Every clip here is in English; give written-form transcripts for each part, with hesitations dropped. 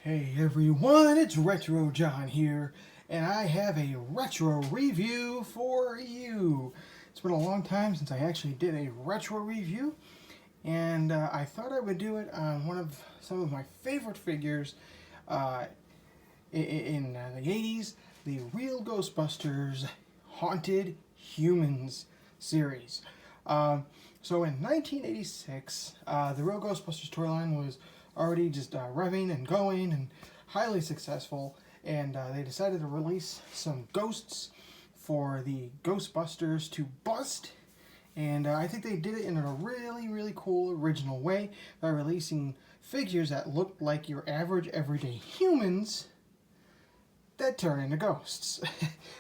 Hey everyone, it's Retro John here, and I have a retro review for you. It's been a long time since I actually did a retro review, and I thought I would do it on some of my favorite figures uh, in the 80s, the Real Ghostbusters Haunted Humans series. So in 1986, the Real Ghostbusters storyline was already just revving and going and highly successful, and they decided to release some ghosts for the Ghostbusters to bust. And I think they did it in a really, really cool, original way by releasing figures that looked like your average, everyday humans that turn into ghosts.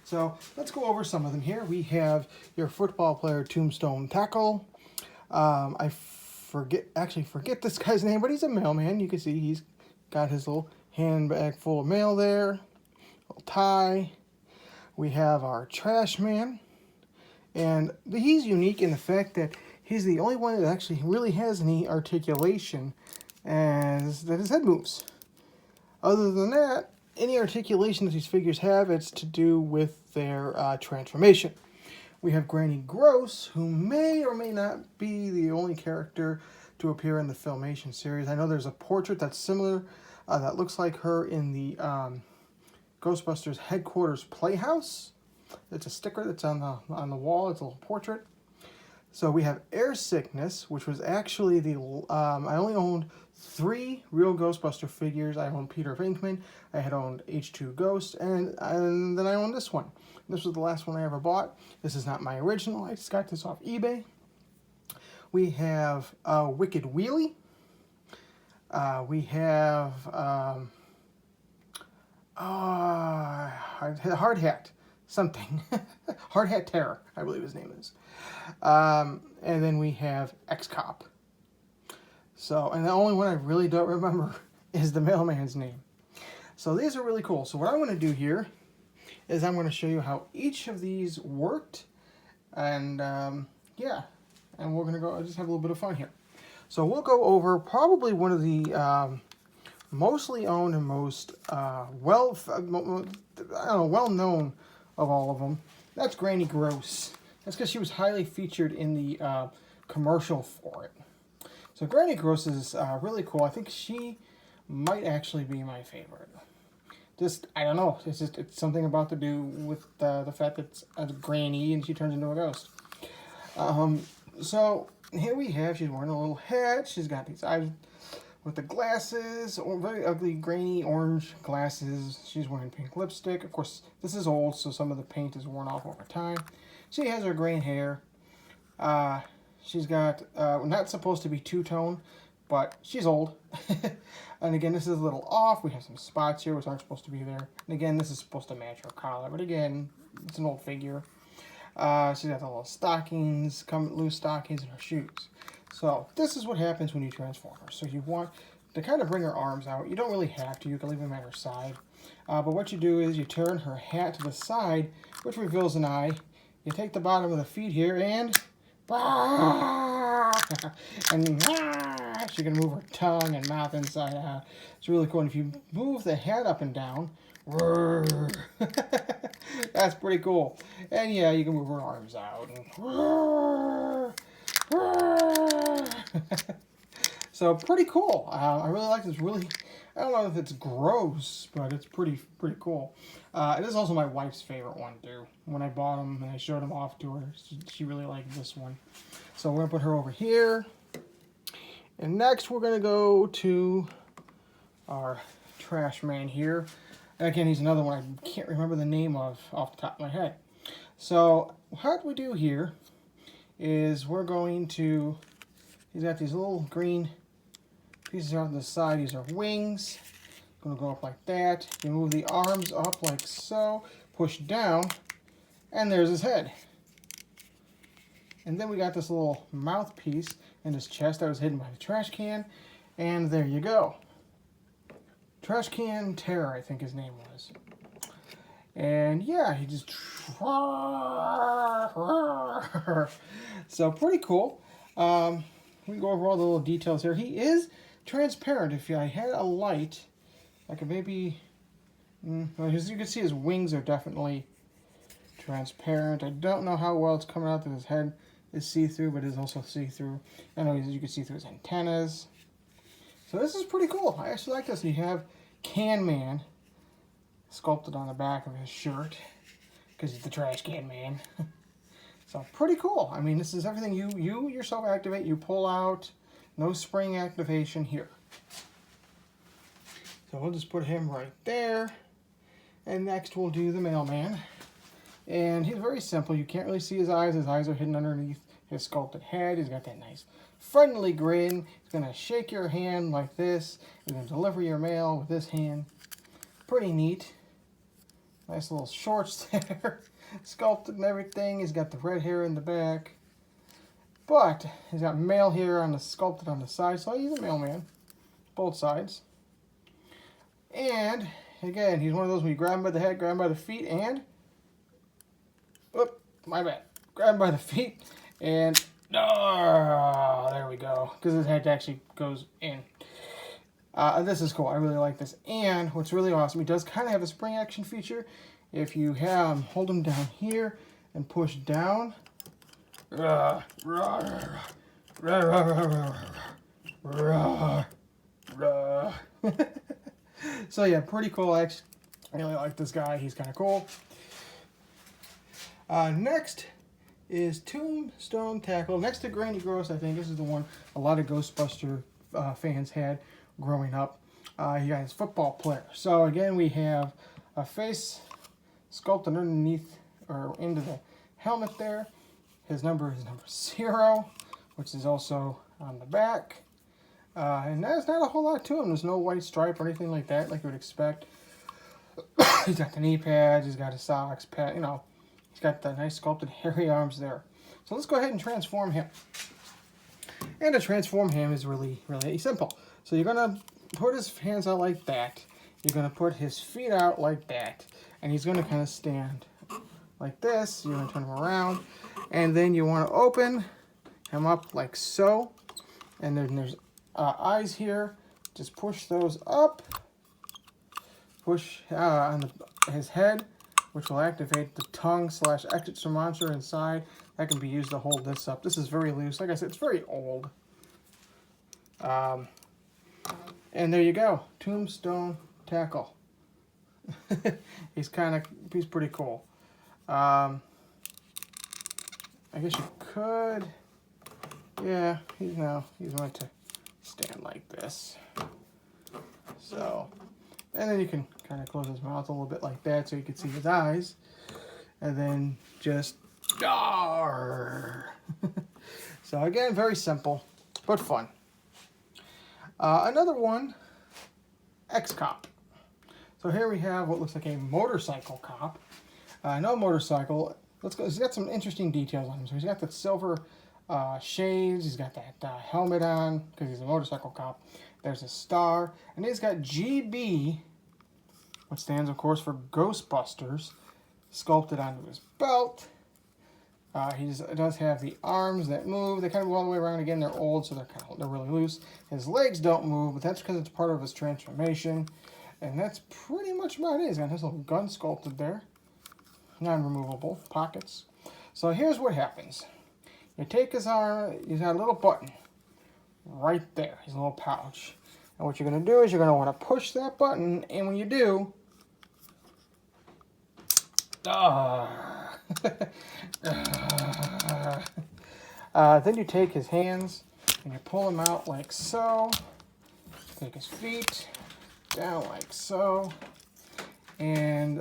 So let's go over some of them here. We have your football player Tombstone Tackle. I forget this guy's name, but he's a mailman. You can see he's got his little handbag full of mail there, little tie. We have our trash man, and he's unique in the fact that he's the only one that actually really has any articulation, as that his head moves. Other than that, any articulation that these figures have, it's to do with their transformation. We have Granny Gross, who may or may not be the only character to appear in the Filmation series. I know there's a portrait that's similar, that looks like her in the Ghostbusters headquarters playhouse. It's a sticker that's on the wall. It's a little portrait. So we have Air Sickness, which was actually I only owned 3 Real Ghostbuster figures. I owned Peter Venkman, I had owned H2 Ghost, and then I owned this one. This was the last one I ever bought. This is not my original. I just got this off eBay. We have Wicked Wheelie. We have Hard Hat. Something. Hard Hat Terror, I believe his name is. And then we have X-Cop. So, and the only one I really don't remember is the mailman's name. So these are really cool. So what I'm going to do here is I'm going to show you how each of these worked. And yeah, and we're going to go just have a little bit of fun here. So we'll go over probably one of the mostly owned and most well-known of all of them. That's Granny Gross. That's because she was highly featured in the commercial for it. So Granny Gross is really cool. I think she might actually be my favorite. Just, I don't know. It's something about to do with the fact that it's a granny and she turns into a ghost. So here we have, she's wearing a little hat. She's got these eyes with the glasses, or very ugly grainy orange glasses. She's wearing pink lipstick. Of course, this is old, so some of the paint is worn off over time. She has her gray hair. She's got, not supposed to be two-tone, but she's old. And again, this is a little off. We have some spots here which aren't supposed to be there. And again, this is supposed to match her collar, but again, it's an old figure. She's got the little stockings, loose stockings in her shoes. So this is what happens when you transform her. So you want to kind of bring her arms out. You don't really have to. You can leave them at her side. But what you do is you turn her hat to the side, which reveals an eye. You take the bottom of the feet here and... and she can move her tongue and mouth inside out. It's really cool. And if you move the head up and down... that's pretty cool. And yeah, you can move her arms out. So pretty cool. I really like this. Really, I don't know if it's gross, but it's pretty cool. It is also my wife's favorite one too. When I bought them and I showed them off to her, she really liked this one. So we're gonna put her over here. And next we're gonna go to our trash man here. And again, he's another one I can't remember the name of off the top of my head. So what we do here is we're going to, he's got these little green pieces on the side. These are wings. Going to go up like that. You move the arms up like so, push down, and there's his head. And then we got this little mouthpiece in his chest that was hidden by the trash can. And there you go. Trash Can Terror, I think his name was. And yeah, he just... So pretty cool. We can go over all the little details here. He is transparent. If I had a light Like maybe, well, as you can see, his wings are definitely transparent. I don't know how well it's coming out that his head is see-through, but it is also see-through. I know you can see through his antennas. So this is pretty cool. I actually like this. You have Can Man sculpted on the back of his shirt because he's the trash can man. So pretty cool. I mean, this is everything you yourself activate. You pull out. No spring activation here. So we'll just put him right there. And next we'll do the mailman. And he's very simple. You can't really see his eyes. His eyes are hidden underneath his sculpted head. He's got that nice friendly grin. He's going to shake your hand like this. He's going to deliver your mail with this hand. Pretty neat. Nice little shorts there. Sculpted and everything. He's got the red hair in the back. But he's got mail here on the sculpted on the side. So he's a mailman. Both sides. And again, he's one of those when you grab him by the head, grab him by the feet, and oop, my bad. Grab him by the feet, and oh, there we go. Because his head actually goes in. This is cool. I really like this. And what's really awesome, he does kind of have a spring action feature. If you have hold him down here and push down. So yeah, pretty cool. I really like this guy. He's kind of cool. Next is Tombstone Tackle. Next to Granny Gross, I think this is the one a lot of Ghostbuster fans had growing up. He got his football player. So again, we have a face sculpted underneath or into the helmet there. His number is number 0, which is also on the back. And there's not a whole lot to him. There's no white stripe or anything like that, like you would expect. He's got the knee pads. He's got his socks, pad. You know, he's got the nice sculpted hairy arms there. So let's go ahead and transform him. And to transform him is really simple. So you're gonna put his hands out like that. You're gonna put his feet out like that, and he's gonna kind of stand like this. You're gonna turn him around, and then you want to open him up like so. And then there's eyes here. Just push those up. Push on his head, which will activate the tongue / exit monster inside. That can be used to hold this up. This is very loose. Like I said, it's very old. And there you go. Tombstone Tackle. He's pretty cool. I guess you could. Yeah, he's going to stand like this. So, and then you can kind of close his mouth a little bit like that so you can see his eyes. And then just, So again, very simple, but fun. Another one, X-Cop. So here we have what looks like a motorcycle cop. No motorcycle. Let's go. He's got some interesting details on him. So he's got the silver shades. He's got that helmet on because he's a motorcycle cop. There's a star, and he's got GB, which stands, of course, for Ghostbusters, sculpted onto his belt. He does have the arms that move. They kind of go all the way around. Again, they're old, so they're really loose. His legs don't move, but that's because it's part of his transformation. And that's pretty much about it. He's got his little gun sculpted there. Non-removable pockets. So here's what happens. You take his arm, he's got a little button right there, his little pouch. And what you're going to do is you're going to want to push that button, and when you do, then you take his hands and you pull them out like so. Take his feet down like so. And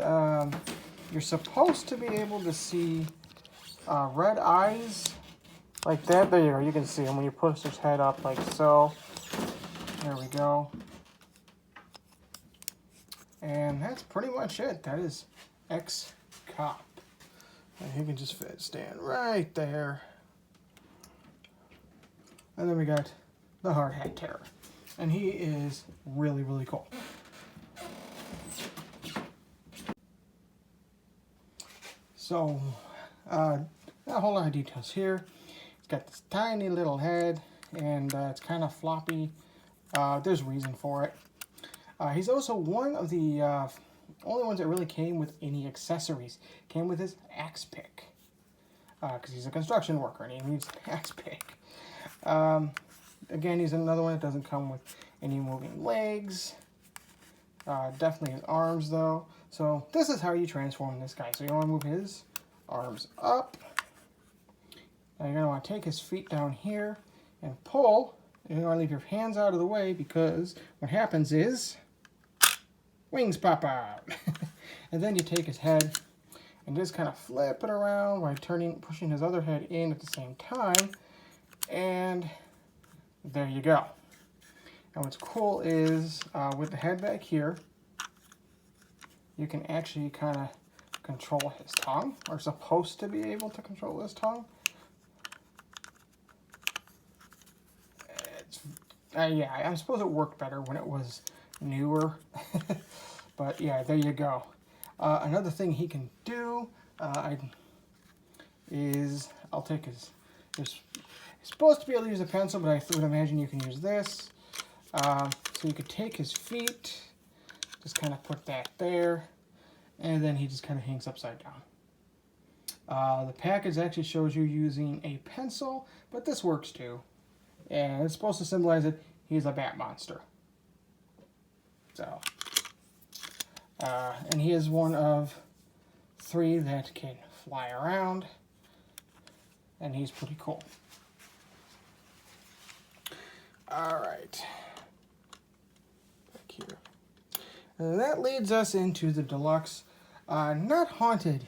you're supposed to be able to see red eyes like that. There you go. You can see him when you push his head up like so. There we go. And that's pretty much it. That is X-Cop. And he can just stand right there. And then we got the Hard Hat Terror. And he is really cool. So, not a whole lot of details here. It's got this tiny little head, and it's kind of floppy. There's reason for it. He's also one of the only ones that really came with any accessories. Came with his axe pick. Because he's a construction worker and he needs an axe pick. Again, he's another one that doesn't come with any moving legs. Definitely his arms, though. So this is how you transform this guy. So you want to move his arms up. Now you're going to want to take his feet down here and pull. You're going to leave your hands out of the way because what happens is wings pop out. And then you take his head and just kind of flip it around by pushing his other head in at the same time. And there you go. And what's cool is with the head back here, you can actually kind of control his tongue, or supposed to be able to control his tongue. Yeah, I suppose it worked better when it was newer. But yeah, there you go. Another thing he can do is, I'll take his, he's supposed to be able to use a pencil, but I would imagine you can use this. So you could take his feet, just kind of put that there, and then he just kind of hangs upside down. The package actually shows you using a pencil, but this works too. And it's supposed to symbolize that he's a bat monster. So, and he is one of 3 that can fly around, and he's pretty cool. All right. Back here. And that leads us into the deluxe, not haunted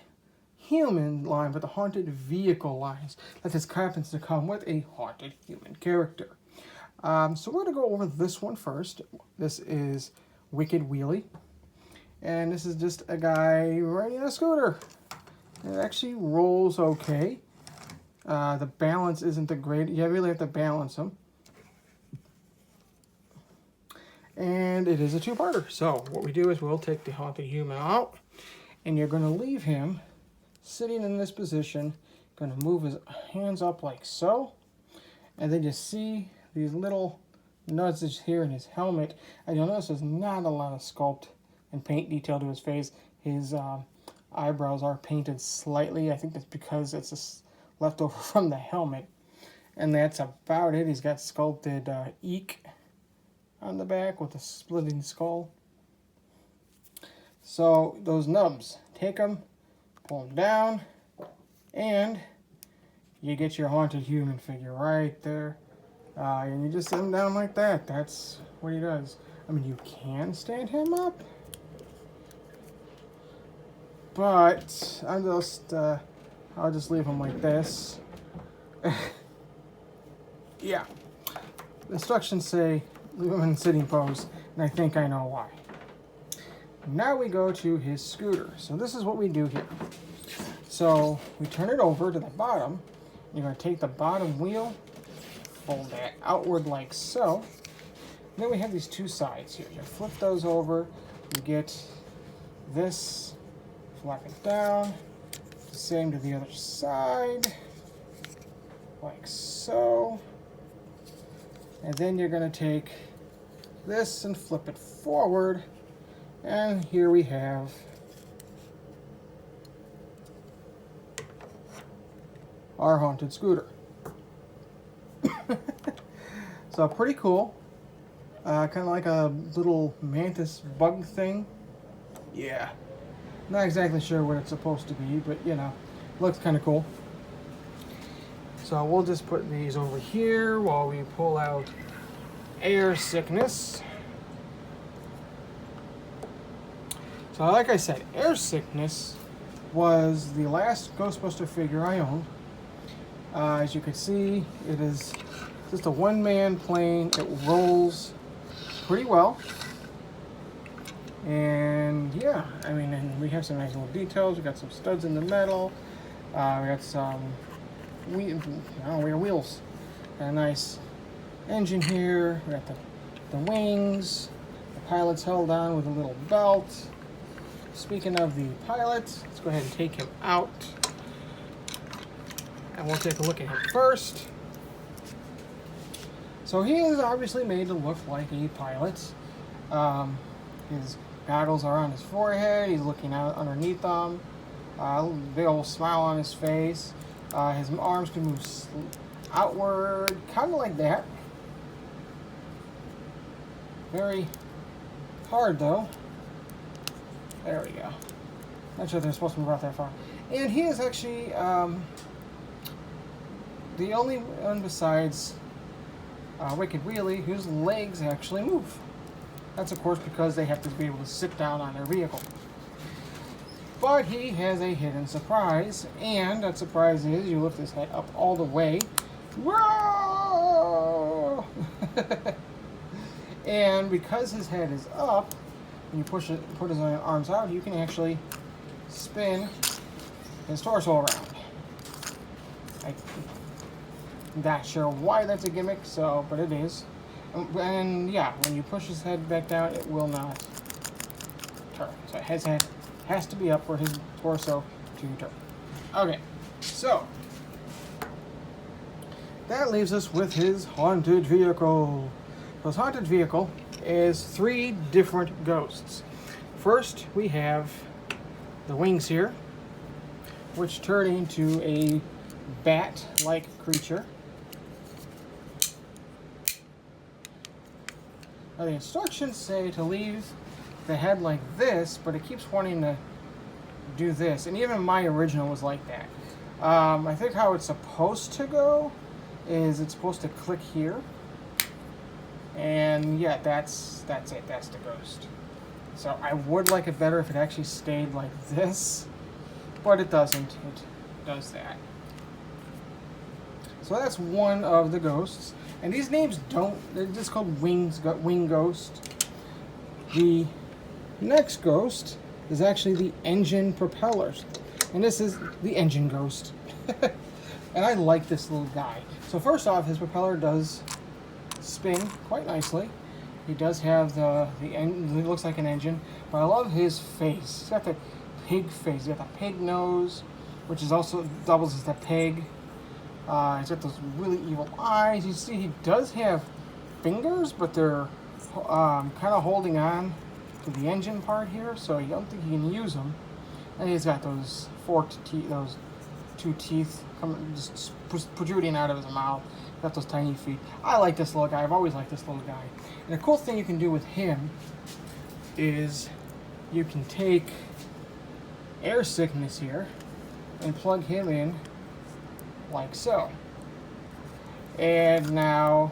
human line, but the haunted vehicle lines. That just happens to come with a haunted human character. So we're going to go over this one first. This is Wicked Wheelie. And this is just a guy riding a scooter. It actually rolls okay. The balance isn't the great. You really have to balance him. And it is a 2-parter. So what we do is we'll take the haunted human out, and you're going to leave him sitting in this position. Going to move his hands up like so, and then you see these little nudges here in his helmet. And you'll notice there's not a lot of sculpt and paint detail to his face. His eyebrows are painted slightly. I think that's because it's just left over from the helmet. And that's about it. He's got sculpted eek on the back with a splitting skull. So those nubs, take them, pull them down, and you get your haunted human figure right there. And you just set him down like that. That's what he does. I mean, you can stand him up, but I'll just leave him like this. Yeah. The instructions say leave him in sitting pose, and I think I know why. Now we go to his scooter. So this is what we do here. So we turn it over to the bottom. You're going to take the bottom wheel, fold that outward like so. And then we have these 2 sides here. You flip those over. You get this, flap it down. The same to the other side, like so. And then you're going to take this and flip it forward. And here we have our haunted scooter. So pretty cool. Kind of like a little mantis bug thing. Yeah. Not exactly sure what it's supposed to be, but you know, looks kind of cool. So we'll just put these over here while we pull out air sickness. So like I said, air sickness was the last Ghostbuster figure I owned. As you can see, it is just a 1-man plane. It rolls pretty well. And yeah, I mean, and we have some nice little details. We got some studs in the metal. We got some wheels. Got a nice engine here. We got the wings. The pilot's held on with a little belt. Speaking of the pilot, let's go ahead and take him out. And we'll take a look at him first. So he is obviously made to look like a pilot. His goggles are on his forehead. He's looking out underneath them. Big old smile on his face. His arms can move outward, kind of like that. Very hard though. There we go. Not sure they're supposed to move out that far. And he is actually the only one besides Wicked Wheelie whose legs actually move. That's of course because they have to be able to sit down on their vehicle. But he has a hidden surprise, and that surprise is you lift his head up all the way. Whoa! And because his head is up, when you put his arms out, you can actually spin his torso around. I'm not sure why that's a gimmick, but it is. And yeah, when you push his head back down, it will not turn. So his head has to be up for his torso to turn. Okay, so that leaves us with his haunted vehicle. His haunted vehicle is 3 different ghosts. First, we have the wings here, which turn into a bat-like creature. Now, the instructions say to leave the head like this, but it keeps wanting to do this. And even my original was like that. I think how it's supposed to go is it's supposed to click here. And yeah, that's it. That's the ghost. So I would like it better if it actually stayed like this, but it doesn't. It does that. So that's one of the ghosts. And these names they're just called Wing Ghost. The next ghost is actually the engine propellers. And this is the engine ghost. And I like this little guy. So first off, his propeller does spin quite nicely. He does have it looks like an engine, but I love his face. He's got the pig face. He's got the pig nose, which is also doubles as the pig. He's got those really evil eyes. You see, he does have fingers, but they're kind of holding on to the engine part here, so you don't think he can use them. And he's got those forked teeth, those 2 teeth just protruding out of his mouth. Got those tiny feet. I like this little guy. I've always liked this little guy. And the cool thing you can do with him is you can take air sickness here and plug him in like so. And now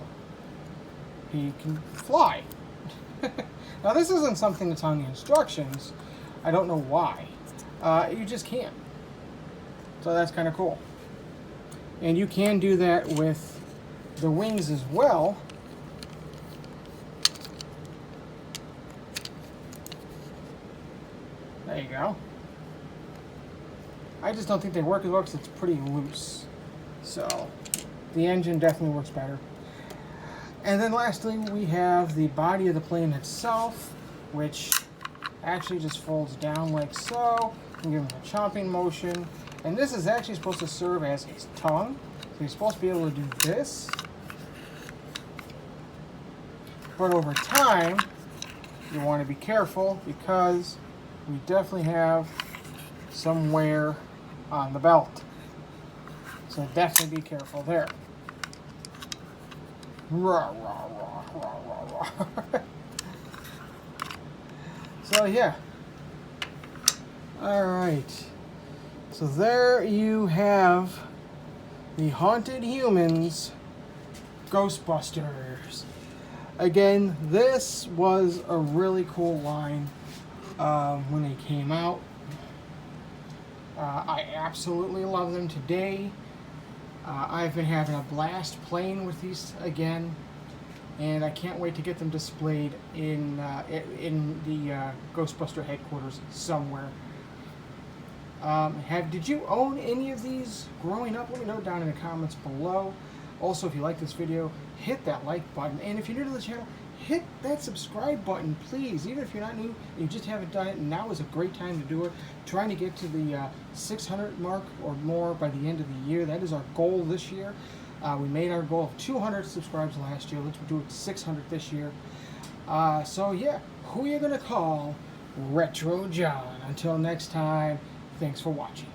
he can fly. Now this isn't something that's on the instructions. I don't know why. You just can't. So that's kind of cool. And you can do that with the wings as well. There you go. I just don't think they work as well because it's pretty loose. So the engine definitely works better. And then lastly, we have the body of the plane itself, which actually just folds down like so. You can give him a chomping motion. And this is actually supposed to serve as his tongue. So he's supposed to be able to do this. But over time, you want to be careful because we definitely have some wear on the belt. So definitely be careful there. Rah, rah, rah, rah, rah, rah. So yeah. Alright. So there you have the Haunted Humans Ghostbusters. Again, this was a really cool line when they came out. I absolutely love them today. I've been having a blast playing with these again, and I can't wait to get them displayed in the Ghostbuster headquarters somewhere. Did you own any of these growing up? Let me know down in the comments below. Also, if you like this video, hit that like button. And if you're new to the channel, hit that subscribe button, please. Even if you're not new, you just haven't done it, now is a great time to do it. Trying to get to the 600 mark or more by the end of the year. That is our goal this year. We made our goal of 200 subscribers last year. Let's do it 600 this year. So yeah, who you gonna call? Retro John. Until next time, thanks for watching.